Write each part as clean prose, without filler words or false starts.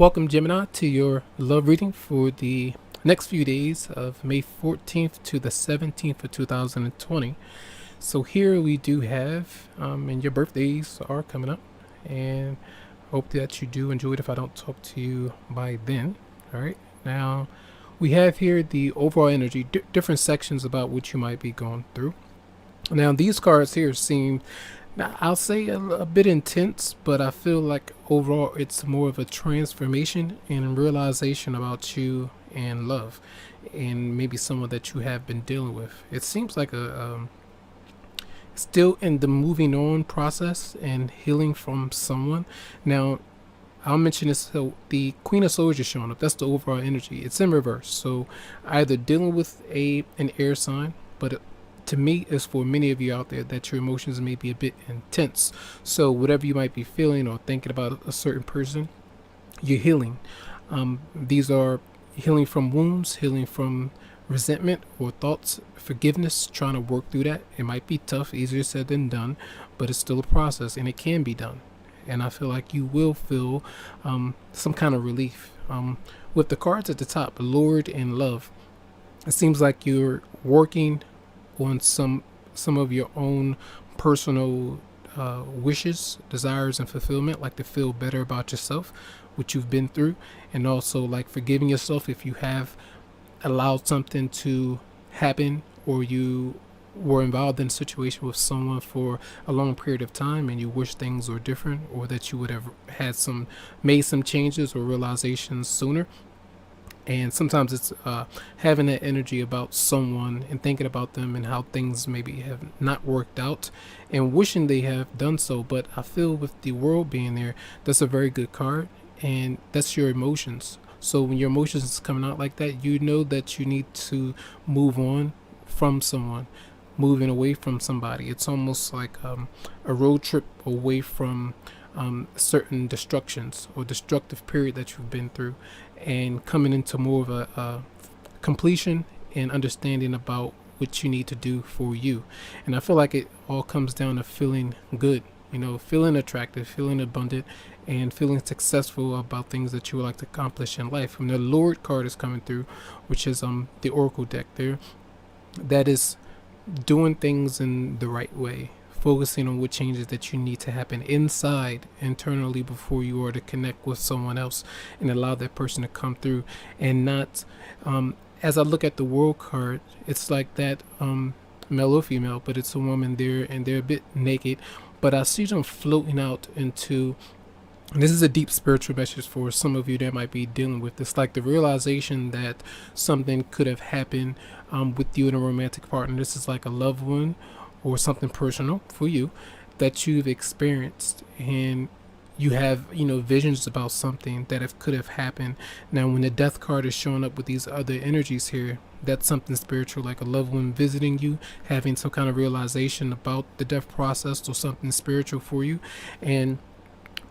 Welcome, Gemini, to your love reading for the next few days of May 14th to the 17th of 2020. So here we do have, and your birthdays are coming up, and hope that you do enjoy it if I don't talk to you by then. All right. Now, we have here the overall energy, different sections about what you might be going through. Now, these cards here seem, now, I'll say a bit intense, but I feel like overall it's more of a transformation and realization about you and love, and maybe someone that you have been dealing with. It seems like a still in the moving on process and healing from someone. Now, I'll mention this. So the Queen of Swords is showing up. That's the overall energy. It's in reverse. So either dealing with an air sign, but to me, is for many of you out there that your emotions may be a bit intense. So whatever you might be feeling or thinking about a certain person, you're healing. These are healing from wounds, healing from resentment or thoughts, forgiveness, trying to work through that. It might be tough, easier said than done, but it's still a process and it can be done. And I feel like you will feel some kind of relief. With the cards at the top, Lord and Love, it seems like you're working on some of your own personal wishes, desires, and fulfillment, like to feel better about yourself, what you've been through, and also like forgiving yourself if you have allowed something to happen or you were involved in a situation with someone for a long period of time and you wish things were different, or that you would have made some changes or realizations sooner. And sometimes it's having that energy about someone and thinking about them and how things maybe have not worked out and wishing they have done so. But I feel with the world being there, that's a very good card, and that's your emotions. So when your emotions is coming out like that, you know that you need to move on from someone, moving away from somebody. It's almost like a road trip away from certain destructions or destructive period that you've been through, and coming into more of a completion and understanding about what you need to do for you. And I feel like it all comes down to feeling good, feeling attractive, feeling abundant, and feeling successful about things that you would like to accomplish in life. And the Lord card is coming through, which is the Oracle deck there. That is doing things in the right way, focusing on what changes that you need to happen internally before you are to connect with someone else and allow that person to come through. And not as I look at the World card, it's like that male or female, but it's a woman there and they're a bit naked, but I see them floating out into, and this is a deep spiritual message for some of you that might be dealing with this, like the realization that something could have happened with you and a romantic partner. This is like a loved one or something personal for you that you've experienced, and you have visions about something that could have happened. Now when the Death card is showing up with these other energies here, that's something spiritual, like a loved one visiting you, having some kind of realization about the death process or something spiritual for you. And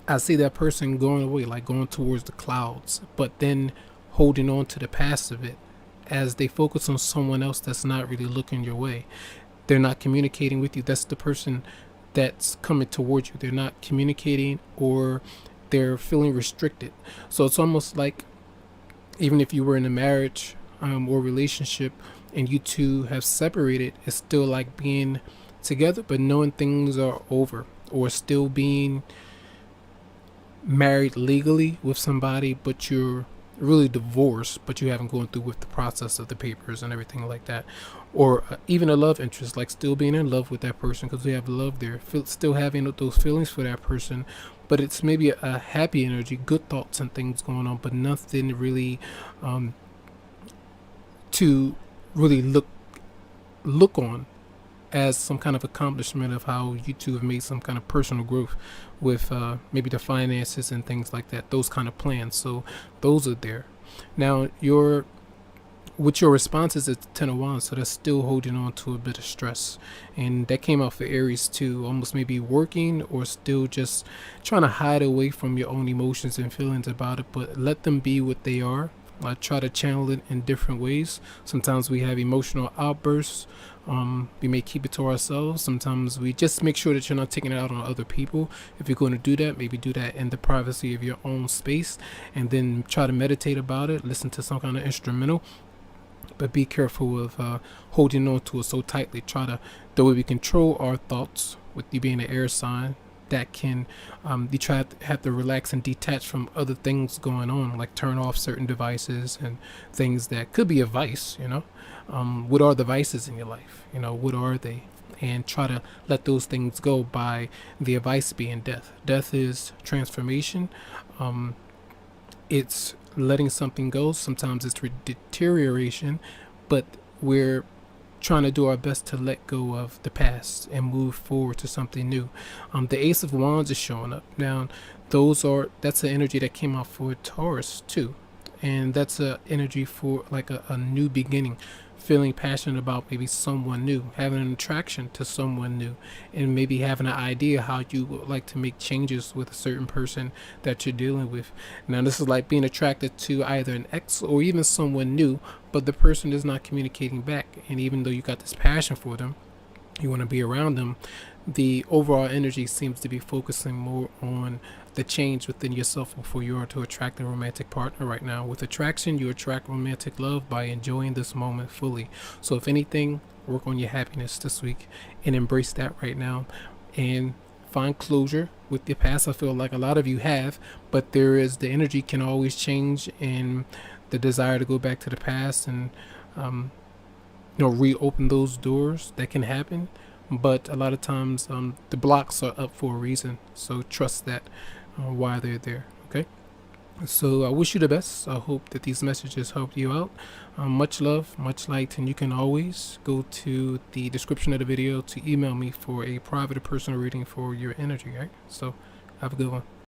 I see that person going away, like going towards the clouds, but then holding on to the past of it as they focus on someone else that's not really looking your way. They're not communicating with you. That's the person that's coming towards you. They're not communicating, or they're feeling restricted. So it's almost like, even if you were in a marriage or relationship and you two have separated, it's still like being together but knowing things are over, or still being married legally with somebody but you're really divorced, but you haven't gone through with the process of the papers and everything like that. Or even a love interest, like still being in love with that person because we have love there, still having those feelings for that person, but it's maybe a happy energy, good thoughts and things going on, but nothing really to really look on as some kind of accomplishment of how you two have made some kind of personal growth with maybe the finances and things like that, those kind of plans. So those are there. Now your responses is 10 of Wands, so that's still holding on to a bit of stress, and that came out for Aries too, almost maybe working or still just trying to hide away from your own emotions and feelings about it, but let them be what they are. try to channel it in different ways. Sometimes we have emotional outbursts. We may keep it to ourselves. Sometimes we just make sure that you're not taking it out on other people. If you're going to do that, maybe do that in the privacy of your own space, and then try to meditate about it, listen to some kind of instrumental. But be careful of holding on to it so tightly. Try to, the way we control our thoughts, with you being an air sign, that can, you try to have to relax and detach from other things going on, like turn off certain devices and things that could be a vice. What are the vices in your life? What are they? And try to let those things go, by the advice being death. Death is transformation. It's letting something go. Sometimes it's deterioration, but we're trying to do our best to let go of the past and move forward to something new. The Ace of Wands is showing up now. That's an energy that came out for Taurus too, and that's a energy for like a new beginning, feeling passionate about maybe someone new, having an attraction to someone new, and maybe having an idea how you would like to make changes with a certain person that you're dealing with. Now, this is like being attracted to either an ex or even someone new, but the person is not communicating back. And even though you got this passion for them, you want to be around them, the overall energy seems to be focusing more on the change within yourself before you are to attract a romantic partner right now. With attraction, you attract romantic love by enjoying this moment fully. So if anything, work on your happiness this week and embrace that right now, and find closure with your past. I feel like a lot of you have, but the energy can always change, and the desire to go back to the past and reopen those doors, that can happen. But a lot of times the blocks are up for a reason, so trust that why they're there. Okay, so I wish you the best. I hope that these messages helped you out. Much love, much light, and you can always go to the description of the video to email me for a private or personal reading for your energy. Right, so have a good one.